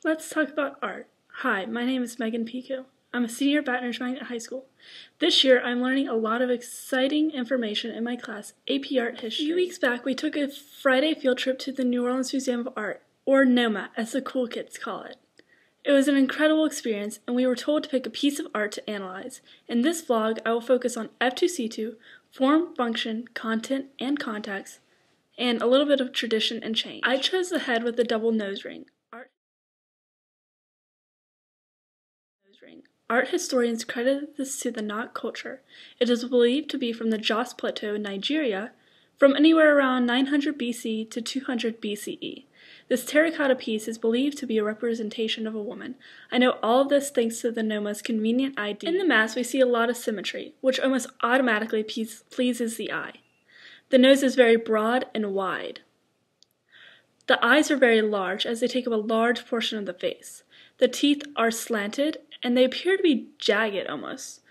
Let's talk about art. Hi, my name is Meghan Pico. I'm a senior at Baton Rouge Magnet High School. This year, I'm learning a lot of exciting information in my class, AP Art History. A few weeks back, we took a Friday field trip to the New Orleans Museum of Art, or Noma, as the cool kids call it. It was an incredible experience, and we were told to pick a piece of art to analyze. In this vlog, I will focus on F2C2, form, function, content, and context, and a little bit of tradition and change. I chose the head with the double nose ring. Art historians credit this to the NOK culture. It is believed to be from the Jos Plateau in Nigeria, from anywhere around 900 BC to 200 BCE. This terracotta piece is believed to be a representation of a woman. I know all of this thanks to the Noma's convenient ID. In the mask, we see a lot of symmetry, which almost automatically pleases the eye. The nose is very broad and wide. The eyes are very large, as they take up a large portion of the face. The teeth are slanted, and they appear to be jagged almost.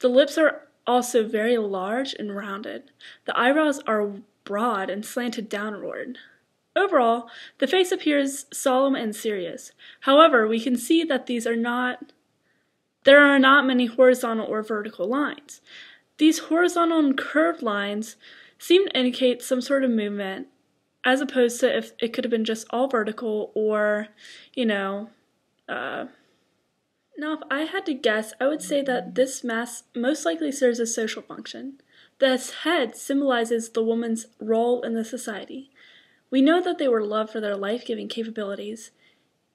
The lips are also very large and rounded. The eyebrows are broad and slanted downward. Overall, the face appears solemn and serious. However, we can see that there are not many horizontal or vertical lines. These horizontal and curved lines seem to indicate some sort of movement, as opposed to if it could have been just all vertical or, Now, if I had to guess, I would say that this mask most likely serves a social function. This head symbolizes the woman's role in the society. We know that they were loved for their life-giving capabilities,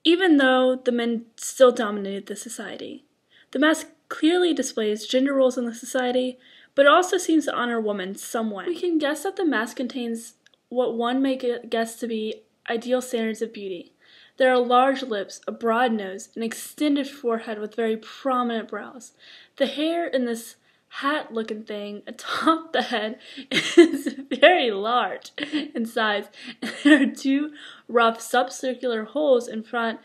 even though the men still dominated the society. The mask clearly displays gender roles in the society, but it also seems to honor women somewhat. We can guess that the mask contains what one may guess to be ideal standards of beauty. There are large lips, a broad nose, an extended forehead with very prominent brows. The hair in this hat-looking thing atop the head is very large in size, and there are two rough subcircular holes in front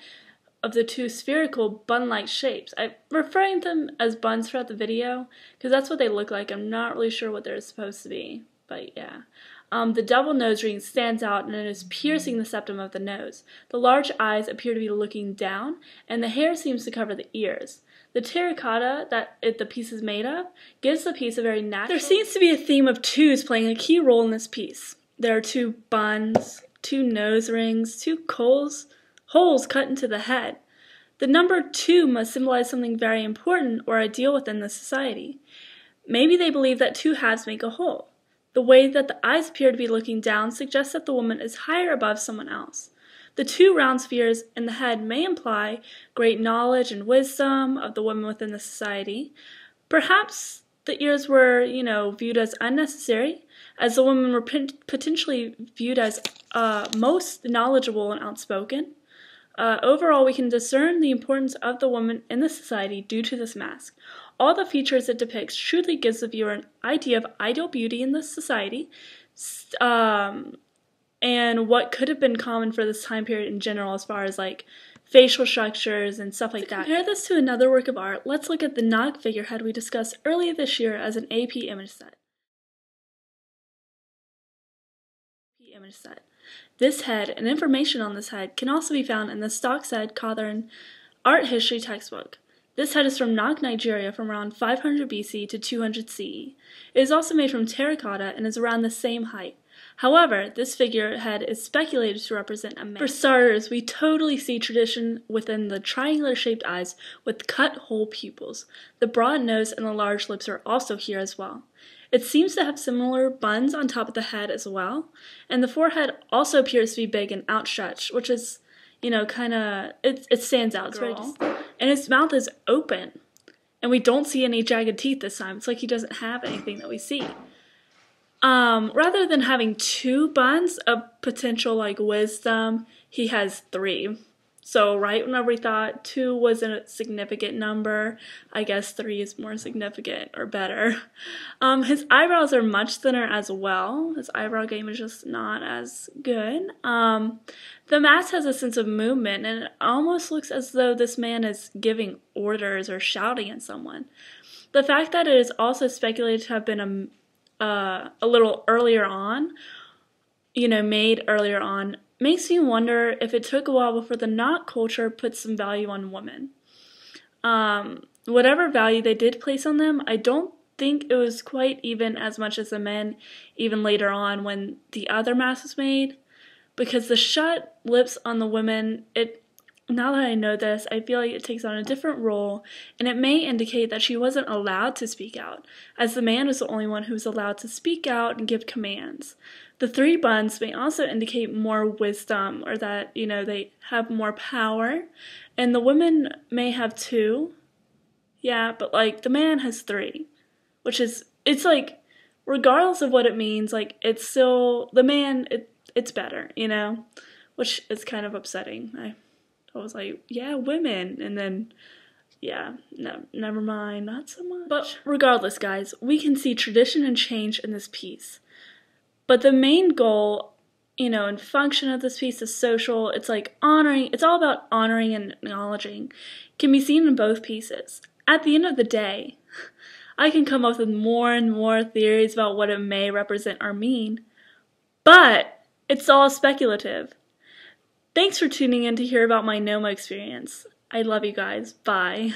of the two spherical bun-like shapes. I'm referring to them as buns throughout the video because that's what they look like. I'm not really sure what they're supposed to be, but yeah. The double nose ring stands out and it is piercing the septum of the nose. The large eyes appear to be looking down, and the hair seems to cover the ears. The terracotta that the piece is made of gives the piece a very natural... There seems to be a theme of twos playing a key role in this piece. There are two buns, two nose rings, two holes cut into the head. The number 2 must symbolize something very important or ideal within the society. Maybe they believe that two halves make a whole. The way that the eyes appear to be looking down suggests that the woman is higher above someone else. The two round spheres in the head may imply great knowledge and wisdom of the women within the society. Perhaps the ears were, viewed as unnecessary, as the women were potentially viewed as most knowledgeable and outspoken. Overall, we can discern the importance of the woman in the society due to this mask. All the features it depicts truly gives the viewer an idea of ideal beauty in this society, and what could have been common for this time period in general as far as facial structures and stuff like that. To compare this to another work of art, let's look at the NOK figurehead we discussed earlier this year as an AP image set. This head and information on this head can also be found in the stock set Cawthorn Art History textbook. This head is from NOK, Nigeria from around 500 BC to 200 CE. It is also made from terracotta and is around the same height. However, this figurehead is speculated to represent a man. For starters, we totally see tradition within the triangular-shaped eyes with cut-hole pupils. The broad nose and the large lips are also here as well. It seems to have similar buns on top of the head as well, and the forehead also appears to be big and outstretched, which is, it stands out. It's very distinct. And his mouth is open, and we don't see any jagged teeth this time. It's like he doesn't have anything that we see. Rather than having 2 buns of potential wisdom, he has 3. So right whenever we thought 2 was a significant number, I guess 3 is more significant or better. His eyebrows are much thinner as well. His eyebrow game is just not as good. The mask has a sense of movement, and it almost looks as though this man is giving orders or shouting at someone. The fact that it is also speculated to have been a little earlier on, made earlier on makes me wonder if it took a while before the NOK culture put some value on women. Whatever value they did place on them, I don't think it was quite even as much as the men, even later on when the other mask was made, because the shut lips on the women, now that I know this, I feel like it takes on a different role, and it may indicate that she wasn't allowed to speak out, as the man was the only one who was allowed to speak out and give commands. The 3 buns may also indicate more wisdom, or that, they have more power, and the women may have 2. Yeah, but, the man has 3, which is, it's, regardless of what it means, it's still, the man, it's better, which is kind of upsetting. I was like, yeah, women, and then, yeah, no, never mind, not so much. But regardless, guys, we can see tradition and change in this piece. But the main goal, and function of this piece is social. It's honoring, it's all about honoring and acknowledging. Can be seen in both pieces. At the end of the day, I can come up with more and more theories about what it may represent or mean, but it's all speculative. Thanks for tuning in to hear about my Noma experience. I love you guys. Bye.